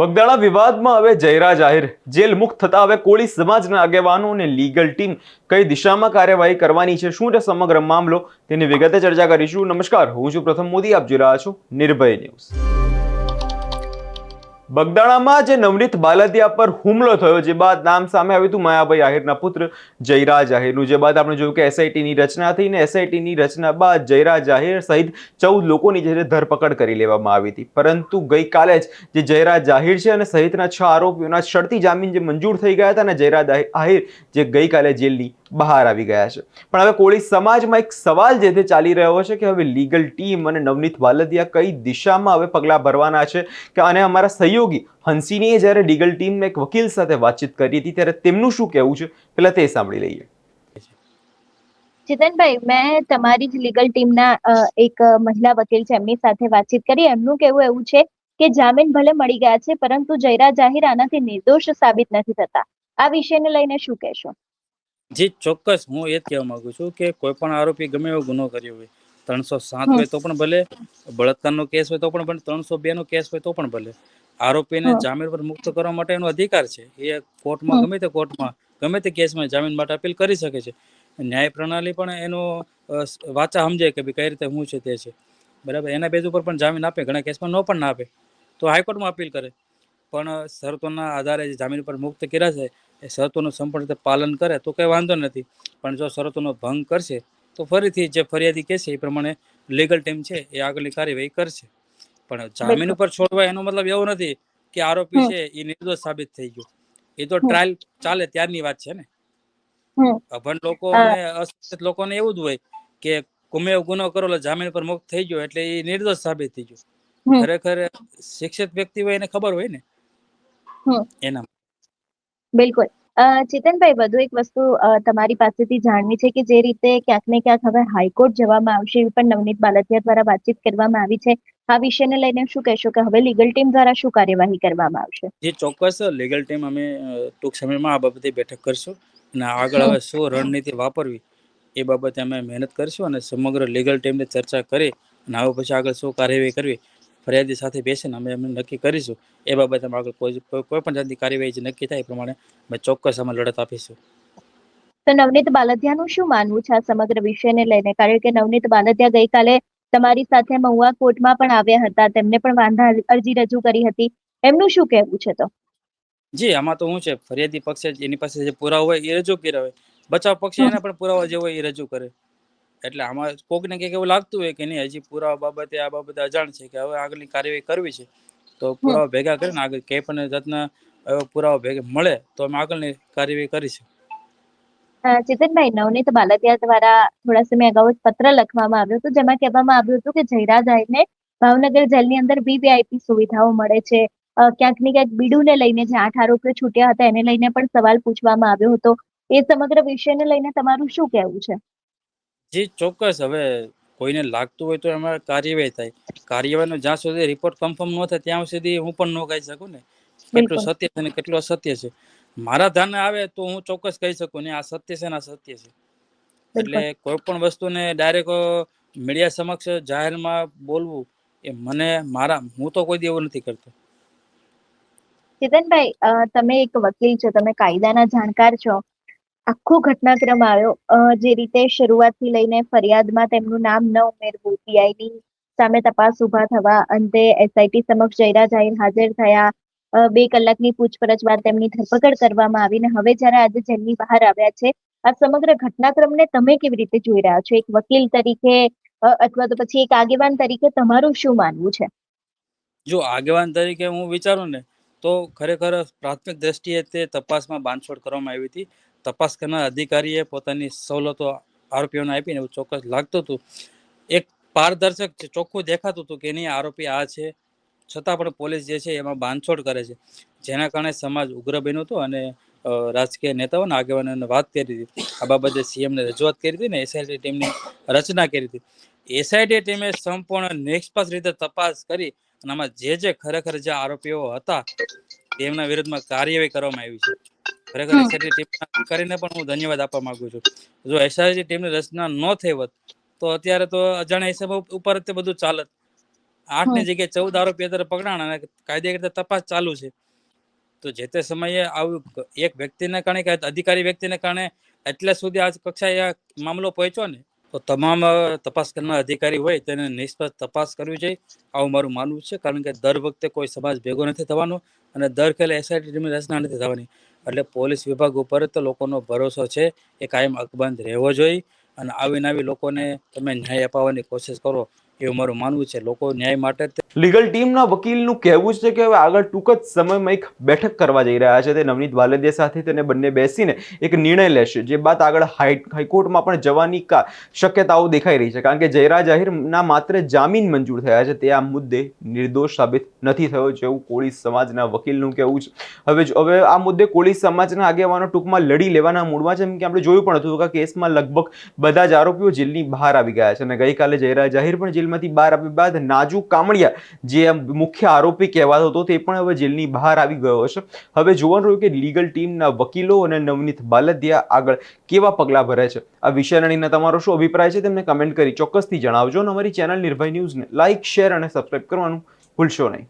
બગદાણા વિવાદમાં હવે જયરા જાહેર જેલ મુક્ત થતા હવે કોળી સમાજના આગેવાનો અને લીગલ ટીમ કઈ દિશામાં કાર્યવાહી કરવાની છે, શું છે સમગ્ર મામલો, તેની વિગતે ચર્ચા કરીશું. નમસ્કાર, હું છું પ્રથમ મોદી, આપ જોઈ રહ્યા છો નિર્ભય ન્યૂઝ. બગદાણામાં જે નવનીત બાલદિયા પર હુમલો થયો, જે બાદ નામ સામે આવ્યું હતું માયાભાઈ આહિરના પુત્ર જયરાજ આહિરનું. જે બાદ આપણે જોયું કે એસઆઈટીની રચના થઈ ને એસઆઈટીની રચના બાદ જયરાજ આહિર સહિત 14 લોકોની જે ધરપકડ કરી લેવામાં આવી હતી. પરંતુ ગઈકાલે જ જે જયરાજ આહિર છે અને સહિતના 6 આરોપીઓના શરતી જામીન જે મંજૂર થઈ ગયા હતા અને જયરાજ આહિર જે ગઈકાલે જેલની બહાર આવી ગયા છે. પણ હવે કોળી સમાજમાં એક સવાલ જે તે ચાલી રહ્યો છે કે હવે લીગલ ટીમ અને નવનીત બાલદિયા કઈ દિશામાં હવે પગલાં ભરવાના છે કે અને અમારા સહયોગી હંસિનીએ જ્યારે લીગલ ટીમના એક વકીલ સાથે વાતચીત કરી હતી ત્યારે તેમનું શું કહેવું છે, પહેલા તે સાંભળી લઈએ. ચેતનભાઈ, મેં તમારી જ લીગલ ટીમના એક મહિલા વકીલ છે, એમની સાથે વાતચીત કરી. એમનું કહેવું એવું છે કે જામીન ભલે મળી ગયા છે, પરંતુ જયરા જાહેર આનાથી નિર્દોષ સાબિત નથી થતા. આ વિષયને લઈને શું કહેશો? જી ચોક્કસ, હું એ જ કહેવા માંગુ છું કે કોઈ પણ આરોપી ગમે એવો ગુનો કર્યો હોય, 307 હોય તો પણ ભલે, બળાત્કારનો કેસ હોય તો પણ ભલે, 302 નો કેસ હોય તો પણ ભલે, આરોપીને જામીન પર મુક્ત કરવા માટે એનો અધિકાર છે. એ કોર્ટમાં ગમે તે કેસમાં જામીન માટે અપીલ કરી શકે છે. ન્યાય પ્રણાલી પણ એનો વાચા સમજે કે કઈ રીતે શું છે તે છે, બરાબર. એના બેઝ ઉપર પણ જામીન આપે, ઘણા કેસમાં ન પણ ના આપે તો હાઈકોર્ટમાં અપીલ કરે. પણ શરતોના આધારે જે જામીન પર મુક્ત કર્યા છે એ શરતોનું સંપૂર્ણ રીતે પાલન કરે તો કંઈ વાંધો નથી. પણ જો શરતોનો ભંગ કરશે તો ફરીથી જે ફરિયાદી કહેશે એ પ્રમાણે લીગલ ટીમ છે એ આગળની કાર્યવાહી કરશે. પણ જામીન ઉપર છોડવા એનો મતલબ એવો નથી કે આરોપી છે એ નિર્દોષ સાબિત થઈ ગયો. એ તો ટ્રાયલ ચાલે ત્યારની વાત છે ને. અભણ લોકોને, અશિક્ષિત લોકોને એવું જ હોય કે ગમે એવો ગુનો કરો જામીન પર મુક્ત થઈ ગયો એટલે એ નિર્દોષ સાબિત થઈ ગયો. ખરેખર શિક્ષિત વ્યક્તિ હોય એને ખબર હોય ને એના. બિલકુલ. ચેતનભાઈ, વધુ એક વસ્તુ તમારી પાસેથી જાણવી છે કે જે રીતે ક્યાંક ને ક્યાંક હવે હાઈકોર્ટ જવામાં આવશે એવી પણ નવનીત બાલદિયા દ્વારા વાતચીત કરવામાં આવી છે. આ વિષયને લઈને શું કહેશો કે હવે લીગલ ટીમ દ્વારા શું કાર્યવાહી કરવામાં આવશે? જે ચોક્કસ લીગલ ટીમ અમે ટૂંક સમયમાં આ બાબતે બેઠક કરશું અને આગળ હવે શું રણનીતિ વાપરવી એ બાબતે અમે મહેનત કરશું અને સમગ્ર લીગલ ટીમને ચર્ચા કરી અને હવે પછી આગળ શું કાર્યવાહી કરવી ફરિયાદી સાથે બેસીને અમે નક્કી કરીશું. એ બાબતે અમે આગળ કોઈ પણ જાતની કાર્યવાહી જે નક્કી થાય એ પ્રમાણે અમે ચોક્કસ અમે લડત આપીશું. તો નવનીત બાલદિયાનું શું માનવું છે આ સમગ્ર વિષયને લઈને? કારણ કે નવનીત બાલદિયા ગઈકાલે તમારી સાથે મહુવા કોર્ટમાં પણ આવ્યા હતા, તેમને પણ વાંધા અરજી રજૂ કરી હતી. એમનું શું કહેવું છે? તો જી, આમાં તો શું છે, ફરિયાદી પક્ષે એની પાસે જે પુરાવા હોય એ રજૂ કર્યા હોય, બચાવ પક્ષે એને પણ પુરાવા જે હોય એ રજૂ કરે. એટલે આમાં કોકને કંઈક એવું લાગતું હોય કે નહીં હજી પુરાવા બાબતે આ બાબતે અજાણ છે કે હવે આગળની કાર્યવાહી કરવી છે, તો પુરાવા ભેગા કરીને આગળ કંઈ પણ જાતના પુરાવા ભેગા મળે તો અમે આગળની કાર્યવાહી કરીશું. ચેતનભાઈ, નવનીત બાલદિયા દ્વારા થોડા સમય અગાઉ એક પત્ર લખવામાં આવ્યો હતો જેમાં કહેવામાં આવ્યું હતું કે જયરા જાહેરને ભાવનગર જેલની અંદર વીવીઆઈપી સુવિધાઓ મળે છે. ક્યાંક ને ક્યાંક બીડુને લઈને જે 8 આરોપીઓ છૂટ્યા હતા એને લઈને પણ સવાલ પૂછવામાં આવ્યો હતો. એ સમગ્ર વિષયને લઈને તમારું શું કહેવું છે? જી ચોક્કસ, હવે કોઈને લાગતું હોય તો એમાં કાર્યવાહી થાય. કાર્યવાહીનો જ્યાં સુધી રિપોર્ટ કન્ફર્મ ન થાય ત્યાં સુધી હું પણ ન કહી શકું ને કેટલું સત્ય છે અને કેટલું અસત્ય છે. મારા ધ્યાને આવે તો હું ચોક્કસ કહી શકું ને આ સત્ય છે ને આ સત્ય છે. એટલે કોઈ પણ વસ્તુને ડાયરેક્ટ મીડિયા સમક્ષ જાહેરમાં બોલવું એ હું તો કોઈ દી એવું નથી કરતો. ચેતનભાઈ, તમે એક વકીલ છો, તમે કાયદાના જાણકાર છો. આખો ઘટનાક્રમ આવ્યો જે રીતે શરૂઆતથી લઈને ફરિયાદમાં તેમનું નામ ન ઉમેરવું, પીઆઈની સામે તપાસ ઉભા થવા, અંતે એસઆઈટી સમક્ષ જયરા જાહેર હાજર થયા, 2 કલાકની પૂછપરછ બાદ તેમની ધરપકડ કરવામાં આવી ને હવે જ્યારે આજે જેલની બહાર આવ્યા છે, આ સમગ્ર ઘટનાક્રમને તમે કેવી રીતે જોઈ રહ્યા છો? એક વકીલ તરીકે અથવા તો પછી એક આગેવાન તરીકે તમારું શું માનવું છે? જો આગેવાન તરીકે હું વિચારું ને તો ખરેખર પ્રાથમિક દ્રષ્ટિએ તે તપાસમાં બાંધછોડ કરવામાં આવી હતી. તપાસ કરનાર અધિકારીએ પોતાની સવલતો આરોપીઓને આપીને એવું ચોક્કસ લાગતું હતું. એક પારદર્શક ચોખ્ખું દેખાતું હતું કે નહીં આરોપી આ છે, છતાં પણ પોલીસ જે છે એમાં બાંધછોડ કરે છે, જેના કારણે સમાજ ઉગ્ર બન્યો હતો અને રાજકીય નેતાઓને આગેવાનોને વાત કરી હતી. આ બાબતે સીએમને રજૂઆત કરી હતી ને એસઆઈટી ટીમની રચના કરી હતી. એસઆઈટી ટીમે સંપૂર્ણ નિષ્પક્ષ રીતે તપાસ કરી અને આમાં જે ખરેખર જે આરોપીઓ હતા તેમના વિરુદ્ધમાં કાર્યવાહી કરવામાં આવી છે. ખરેખર એસઆઈટી ટીમના અધિકારીને પણ હું ધન્યવાદ આપવા માંગુ છું. જો એસઆઈટી ટીમની રચના ન થઈ હોત તો અત્યારે તો અજાણ્યા હિસાબ ઉપર તે બધું ચાલત. 8ની જગ્યાએ 14 આરોપી અત્યારે પકડાણા અને કાયદેસર રીતે તપાસ ચાલુ છે. તો જે તે સમયે આવું એક વ્યક્તિને કારણે કે અધિકારી વ્યક્તિને કારણે એટલે સુધી આજ કક્ષાએ આ મામલો પહોંચ્યો ને, તો તમામ તપાસ કરનાર અધિકારી હોય તેને નિષ્પક્ષ તપાસ કરવી જોઈએ, આવું મારું માનવું છે. કારણ કે દર વખતે કોઈ સમાજ ભેગો નથી થવાનો અને દર ખેલે એસઆઈટી ટીમની રચના નથી થવાની. એટલે પોલીસ વિભાગ ઉપર તો લોકોનો ભરોસો છે એ કાયમ અકબંધ રહેવો જોઈએ. અને આવીને આવી લોકોને તમે ન્યાય અપાવવાની કોશિશ કરો એવું મારું માનવું છે. લોકો ન્યાય માટે લીગલ ટીમના વકીલનું કહેવું છે કે હવે આગળ ટૂંક જ સમયમાં એક બેઠક કરવા જઈ રહ્યા છે. તે નવનીત બાલદિયા સાથે તેને બંને બેસીને એક નિર્ણય લેશે, જે બાદ આગળ હાઈકોર્ટમાં પણ જવાની શક્યતાઓ દેખાઈ રહી છે. કારણ કે જયરાજ આહિરના માત્ર જામીન મંજૂર થયા છે, તે આ મુદ્દે નિર્દોષ સાબિત નથી થયો, જેવું કોળી સમાજના વકીલનું કહેવું છે. હવે આ મુદ્દે કોળી સમાજના આગેવાનો ટૂંકમાં લડી લેવાના મૂડમાં છે. એમ કે આપણે જોયું પણ હતું કે કેસમાં લગભગ બધા જ આરોપીઓ જેલની બહાર આવી ગયા છે અને ગઈકાલે જયરાજ આહિર પણ જેલમાંથી બહાર આવ્યા બાદ નાજુ કામડિયા, જે મુખ્ય આરોપી કહેવાતો હતો, તે પણ હવે જેલની બહાર આવી ગયો છે. હવે જોવાનું રહ્યું કે લીગલ ટીમના વકીલો અને નવનીત બાલદિયા આગળ કેવા પગલાં ભરે છે. આ વિષયને લઈને તમારો શું અભિપ્રાય છે તેમને કમેન્ટ કરી ચોક્કસથી જણાવજો અને અમારી ચેનલ નિર્ભય ન્યૂઝને લાઇક, શેર અને સબસ્ક્રાઇબ કરવાનું ભૂલશો નહીં.